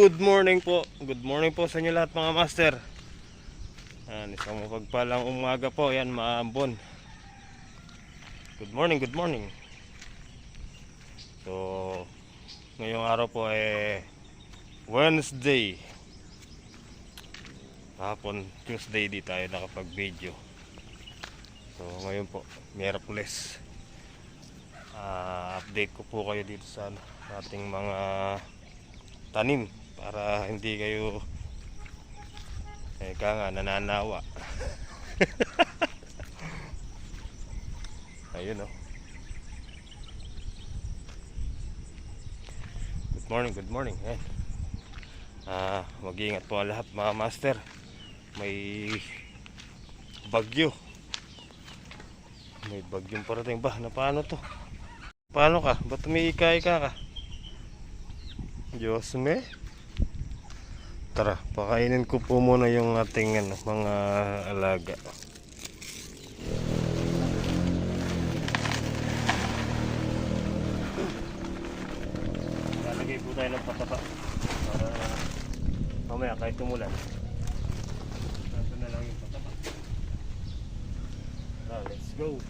Good morning po. Good morning po sa inyo lahat mga master. Isang mapagpalang umaga po. Yan, maambon. Good morning, good morning. So, ngayong araw po ay Wednesday. Hapon, Tuesday di tayo nakapag-video. So, ngayon po, Miyerkules. Update ko po kayo dito sa ating mga tanim para hindi kayo nananawa. Ayun o. Good morning, good morning. Ayan. Mag-iingat po ang lahat mga master. May bagyo. May bagyong parating ba? Na paano to? Paano ka? Ba't umiika-ika ka? Diyos me. Tara, pakainin ko po muna yung ating mga alaga. Lalagay po tayo ng pataba para mamaya kahit tumulan nasa na lang yung pataba. Let's go.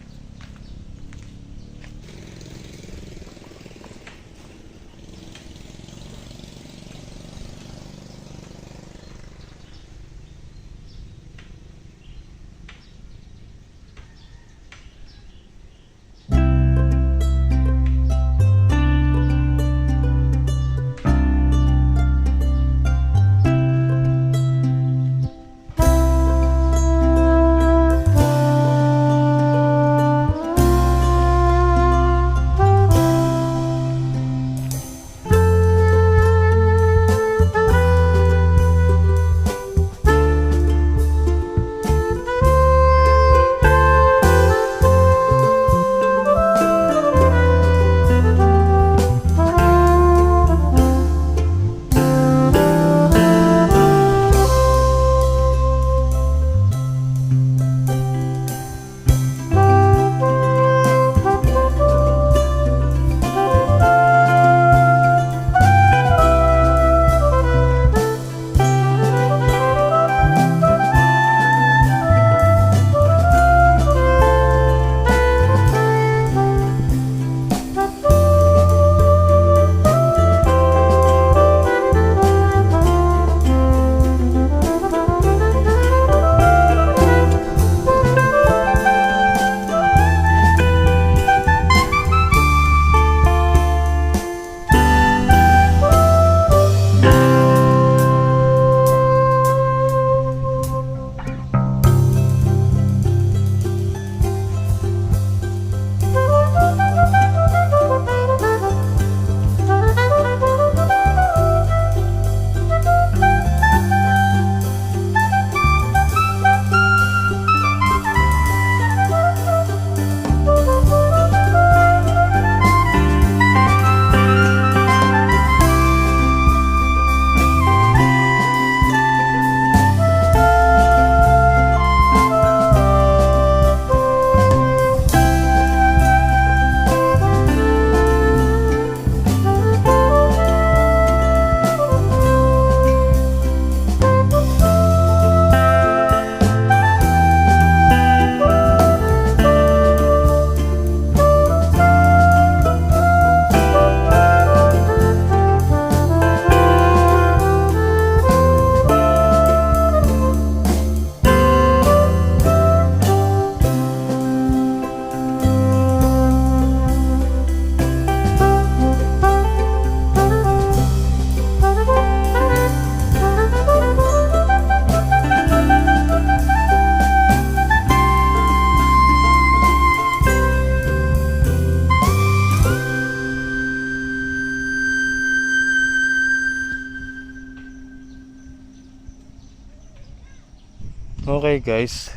Okay guys,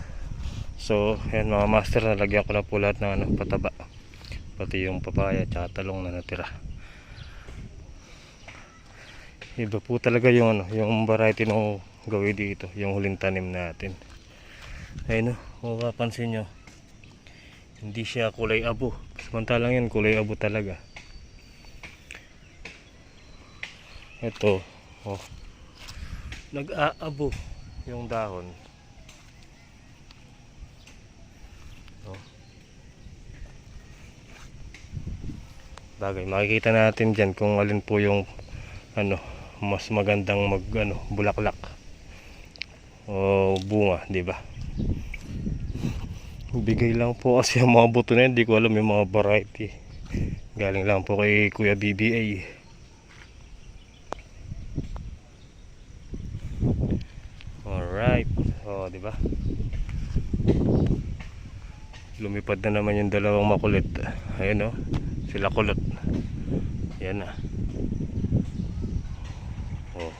so yan mga master, nalagyan ko na po lahat ng pataba, pati yung papaya at talong na natira. Iba po talaga yung yung variety ng gawin dito, yung huling tanim natin. Ayun kung mapapansin nyo, hindi siya kulay abo, samantalang yan kulay abo talaga. Ito Oh, nag-aabo yung dahon. Oh. Bagay, makikita natin dyan kung alin po yung ano, mas magandang bulaklak o bunga, di ba? Bigay lang po kasi ang mga buto na yun, di ko alam yung mga variety. Galing lang po kay Kuya BBA. Alright, oh, di ba? Lumipad na naman yung dalawang makulit. Ayun, oh, sila kulot. Yan na. Oh.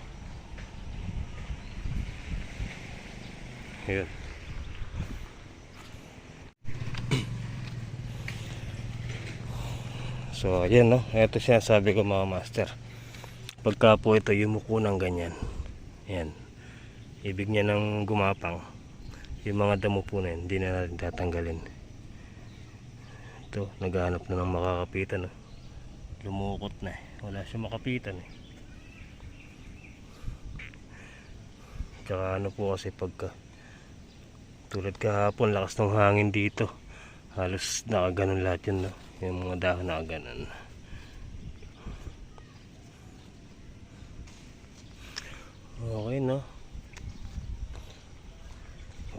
Ayun. So ayan, no, ito siya sabi ko mga master, pagka po ito yumuko ng ganyan, yan, ibig niya ng gumapang yung mga damo po na yun, hindi na natin tatanggalin. Ito, naghahanap na ng makakapitan, no? Lumukot na eh, wala siya makapitan eh. Tsaka ano po kasi pagka tulad kahapon, lakas ng hangin dito, halos nakaganon lahat yun, no? Yung mga dahon nakaganon. Okay, no?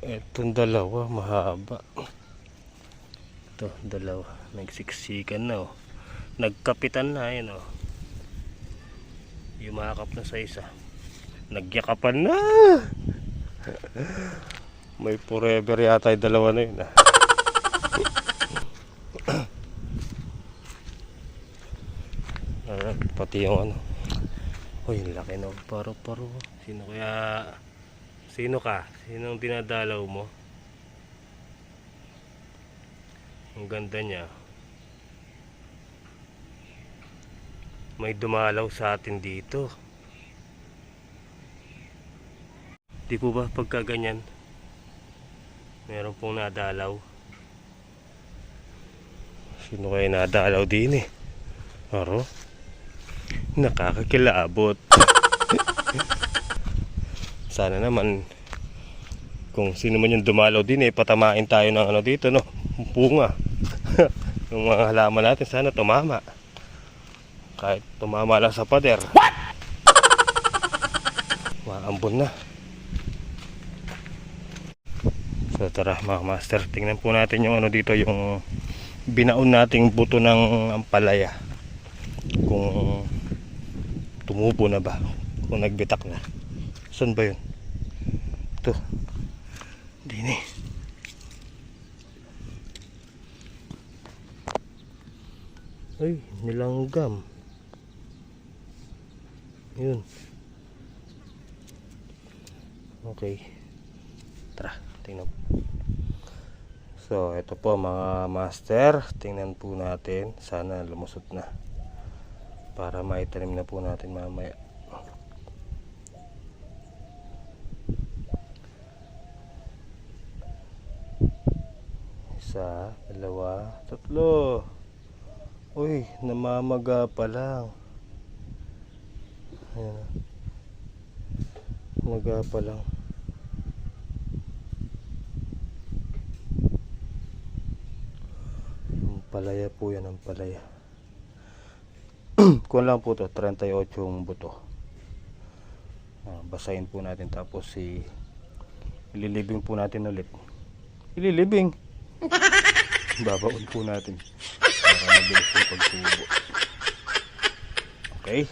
Itong dalawa mahaba. Ito, dalawa nagsiksikan na, oh. Nagkapitan na, yun, oh. Yumakap na sa isa, nagyakapan na. May forever yata yung dalawa na yun, ah. Pati yung ano, uy, laki na paro-paro. Sino ka? Sinong dinadalaw mo? Ang ganda niya. May dumalaw sa atin dito. Di po ba pagka ganyan meron pong nadalaw? Sino kayo nadalaw din eh? Aro? Nakakakilabot. Sana naman kung sino man yung dumalaw din eh, patamain tayo ng ano dito, no, bunga. Yung mga halaman natin sana tumama, kahit tumama lang sa pader. What? Maambon na. So tara mga master, tingnan po natin yung ano dito, yung binaon nating buto ng ampalaya, kung tumubo na ba, kung nagbitak na. Saan ba yun? Ito. Dini. Ay, nilanggam. Yun. Okay. Tara, tingnan. So, ito po mga master, tingnan po natin. Sana lumusot na, para maitanim na po natin mamaya. Isa, dalawa, tatlo. Uy, namamaga pa lang. Ayan. Maga pa lang. Ang palaya po yan, ang palaya. Kung lang po to, 38 yung buto. Basahin po natin, tapos ililibing po natin ulit. Ililibing. Babaon po natin para mabilis yung pagtubo. Okay.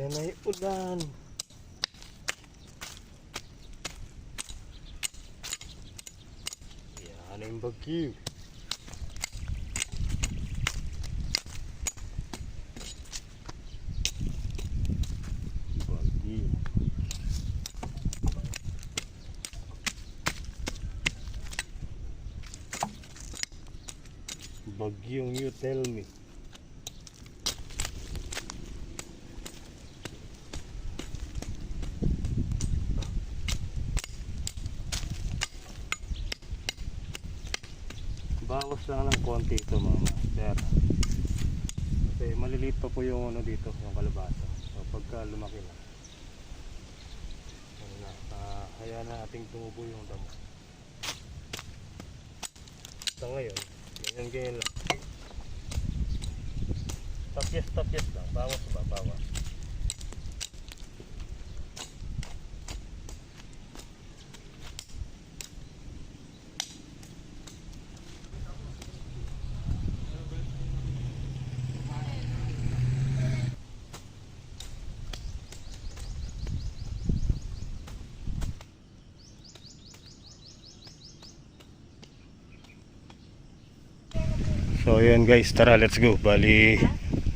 Ayan na yung ulan. Ayan na yung bagyo. Bagyo. Bagyong you tell me. Bawas lang ng konti ito mama. Pero kasi maliliit pa po yung ano dito, yung kalabasa. So pagka lumaki na, ano na, kaya na ating tumubo yung damo. Sa ngayon, ganyan lang. Tapyas lang, bawas ba, bawas. So yun guys, tara let's go. Bali,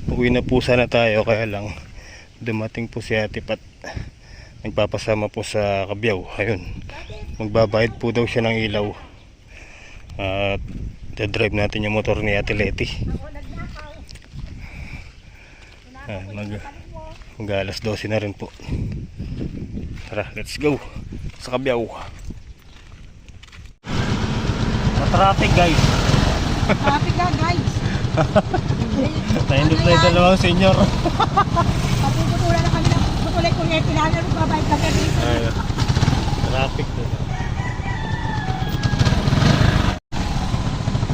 uwi na po sana tayo, kaya lang dumating po si Ate Pat. Nagpapasama po sa Kabyaw. Ayun, magbabayad po daw siya ng ilaw. At drive natin yung motor ni Ate Leti. Mag alas 12 na rin po. Tara, let's go sa Kabyaw. Traffic guys. Traffic na guys. Nahindot na yung dalawang senior. Papuputulan na kami ng putulay ko yung pinanalo babayad ka rin. Traffic to.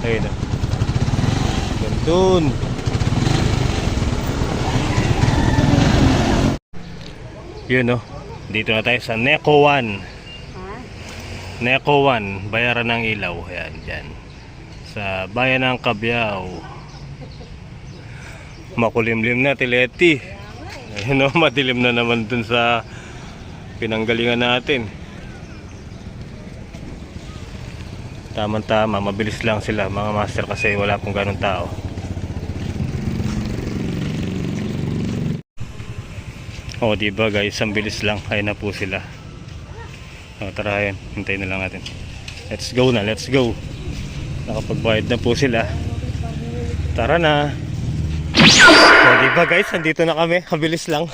Ayun na. Gandun. Yun no. Dito na tayo sa Neco 1. Neco 1. Bayaran ng ilaw. Ayan, dyan. Sa bayan ng Kabyaw. Makulimlim na Tileti. Ayun o, madilim na naman dun sa pinanggalingan natin. Tama-tama, mabilis lang sila mga master kasi wala pong ganun tao. O diba guys, ang bilis lang. Ayun na po sila. O tara yun, hintayin na lang natin. Let's go na, let's go. Nakapagbayad na po sila. Tara na. O diba guys, nandito na kami. Kabilis lang.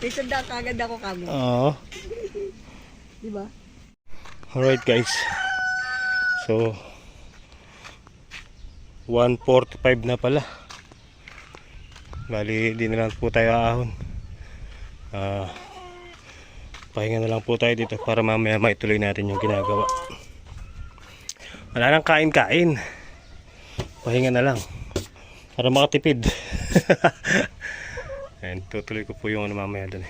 Isunda kagad ako kamo. Oo. Diba? Alright guys. So 1:45 na pala. Bali, di na lang po tayo aahon. Pahinga na lang po tayo dito para mamaya maituloy natin yung ginagawa. Wala nang kain-kain. Pahinga na lang para makatipid. Ayan, tutuloy ko po yung ano mamaya dun.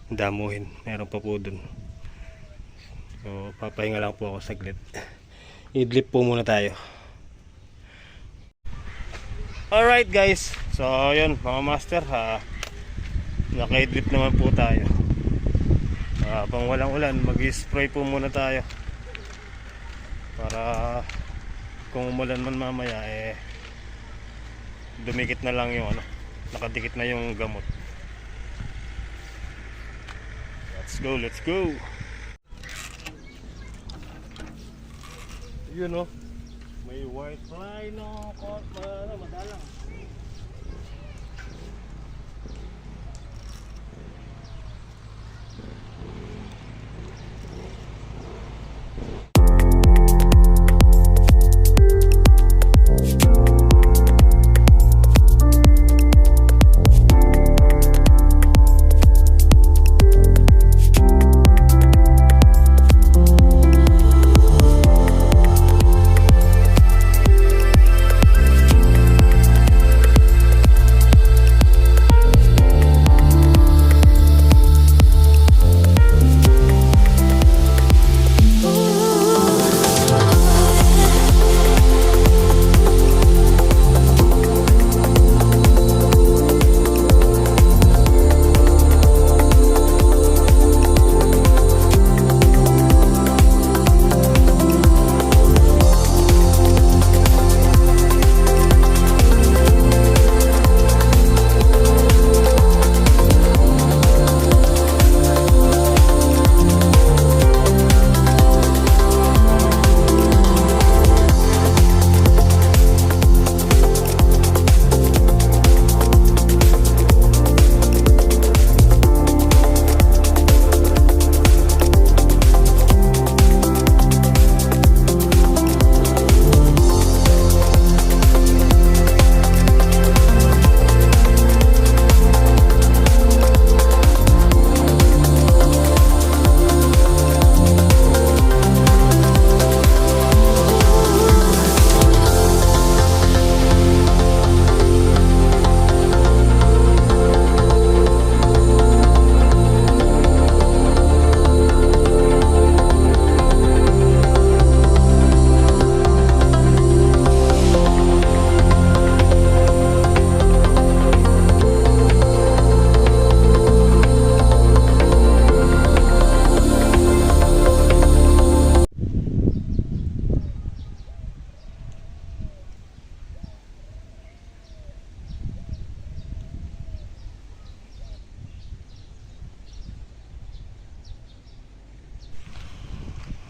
Damuhin, meron pa po dun. So papahinga lang po ako saglit. Idlip po muna tayo. Alright guys, so yun mga master, naka-idlip naman po tayo. Habang walang ulan, mag-spray po muna tayo para kung umulan man mamaya dumikit na lang yung ano, nakadikit na yung gamot. Let's go, let's go. You know, may white line madalang.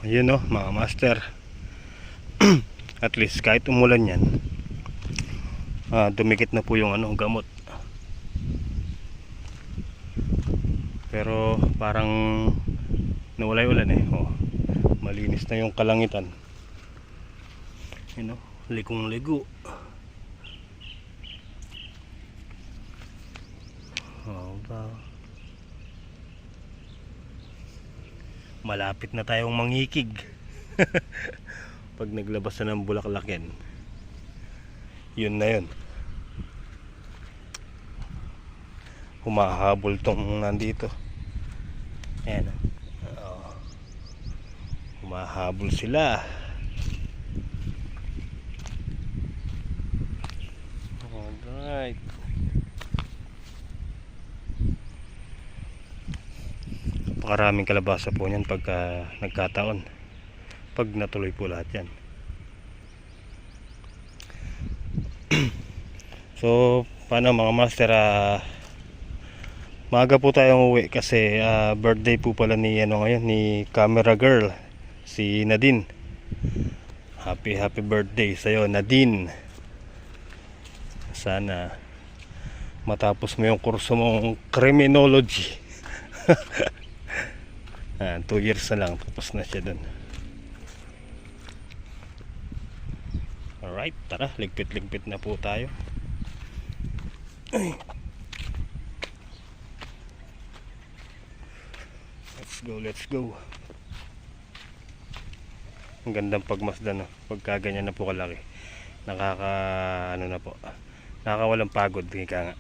Ayun oh, mga master. At least kahit umulan yan, dumikit na po yung gamot. Pero parang nawala yung ulan eh. Oh, malinis na yung kalangitan. Yun oh, ligong ligo. Oh, ba. Malapit na tayong mangikig. Pag naglabas na ng bulaklak yan, yun na yun. Humahabol tong nandito. Ayan. Oh. Humahabol sila. Alright. Napakaraming kalabasa po niyan pagka nagkataon. Pag natuloy po lahat yan. So, paano mga master? Maaga po tayong uwi kasi birthday po pala ni ngayon, ni camera girl, si Nadine. Happy birthday sa'yo, Nadine. Sana matapos mo yung kurso mong criminology. 2 years na lang, tapos na siya dun. Alright, tara, ligpit-ligpit na po tayo. Let's go. Ang gandang pagmasdan, no? Pagka ganyan na po kalaki, nakakawalang pagod, ika nga.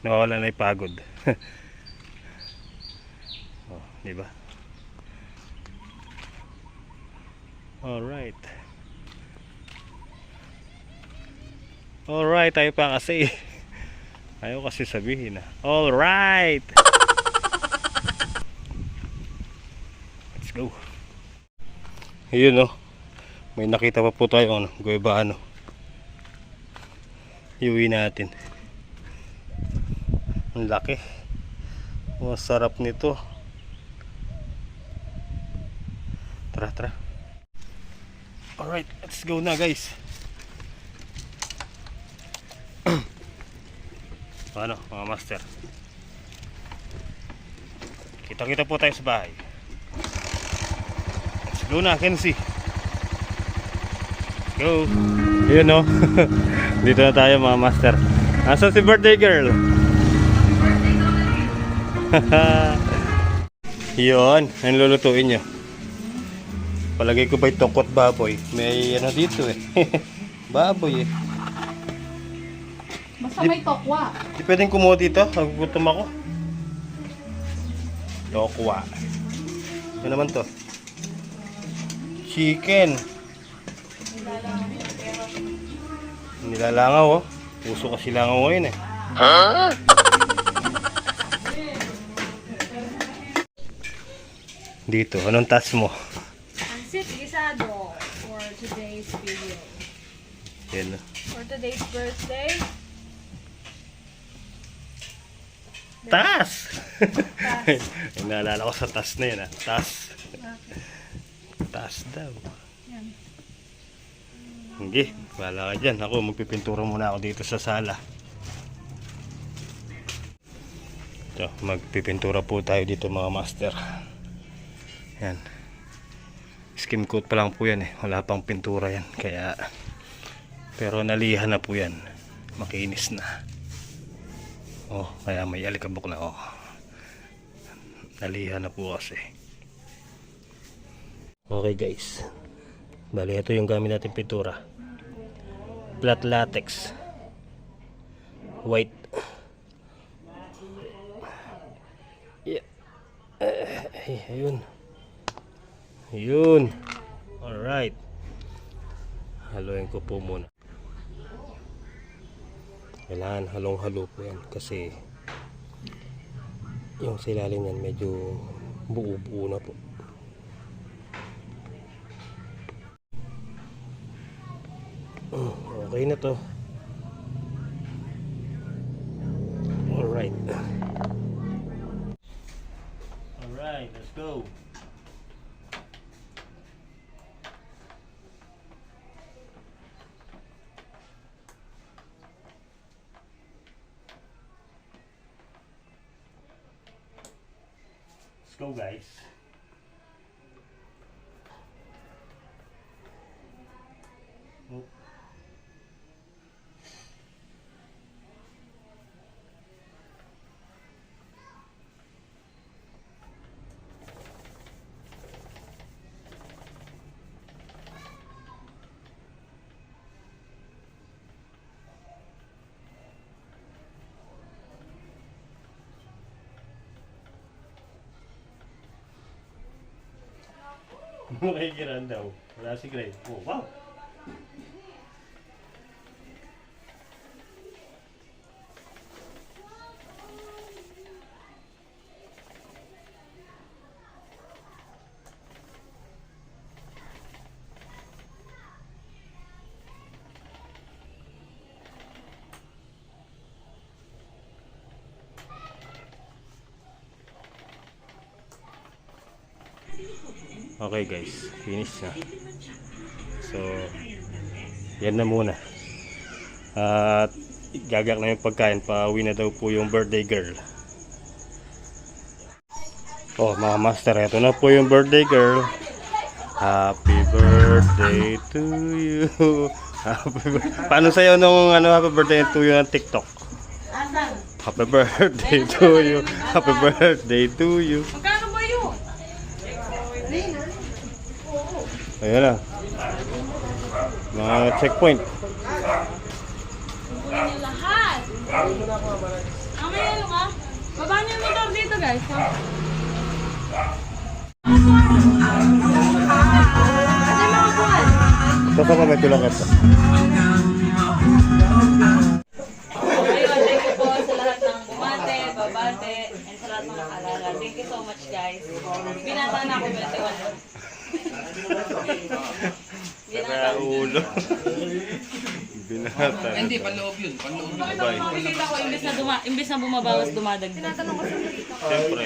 Nawawala na yung pagod. Oh, di ba? Alright, tayo pa kasi. Ayaw kasi sabihin na. Alright. Let's go. Ayun no. May nakita pa po tayo guebano. Iuwi natin. Ang laki. Masarap nito. Tara. Alright, let's go na guys. Ano mga master, kita po tayo sa bahay. Let's go na, Kenzie. Let's go. Yun no. Dito na tayo mga master. Nasaan si birthday girl? Yun, ang lulutuin nyo. Palagay ko ba itong baboy? May dito eh. Baboy eh. Basta may tokwa. Di pwedeng kumuha dito. Nagugutom ako. Tokwa. Ano naman to? Chicken. Nilalangaw oh. Puso kasi langaw ngayon eh. Huh? Dito, anong task mo? Pancit guisado for today's video. Yan. For today's birthday. Tas! Naalala ko sa tas na yun ah. Tas. Tas daw. Yan. Sige, wala ka dyan. Ako, magpipintura muna ako dito sa sala. So, magpipintura po tayo dito mga master. Yan. Skim coat pa lang po yan eh. Wala pang pintura yan. Kaya, pero nalihan na po yan. Makinis na. Oh, kaya may alikabok na oh. Nalihan na po kasi. Okay guys. Bali, ito yung gamit natin pintura. Flat latex. White. Yeah. Ayun. Ayun. Alright. Haluin ko po muna. Kailangan halong-halo po yan kasi yung silalim yan medyo buo-buo na po. Okay na to. Alright. Alright, let's go. Let's go, guys. Oh. Makikiran daw. Wala si Gray. Oh, wow! Okay guys, finish na. So, yan na muna. At gagak na yung pagkain. Pauwi na daw po yung birthday girl. Oh mga master, ito na po yung birthday girl. Happy birthday to you. Paano sa'yo nung happy birthday to you ng TikTok? Happy birthday to you. Happy birthday to you. Magkano ba yun? Ayan na. Mga checkpoint. Kukunin niyo lahat. Mamaya ano ka? Baba niyo yung motor dito guys. Ha? Kasi mga buwan. Saan pa may tulak ito? Ayun, thank you po sa lahat ng bumate, babate, and sa lahat ng nakalala. Thank you so much guys. Binata na ako 21. Sa ulo. Binata. Hindi, panloob yun. Panloob yun. Bakit ako makikita ko imbes na bumabawas dumadagdag? Tinatanong ko sa Siyempre.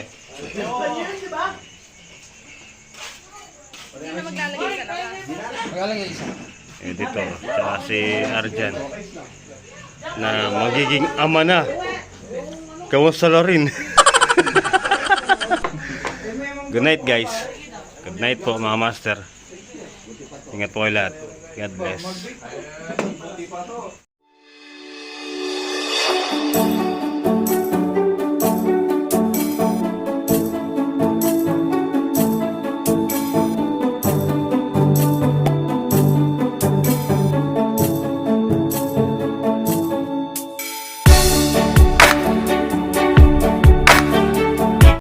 Maglalagay isa. Editor. Tsaka si Arjan. Na magiging ama na. Kamusta na rin? Good night guys. Good night po mga master. Ingat po kayo lahat. God bless.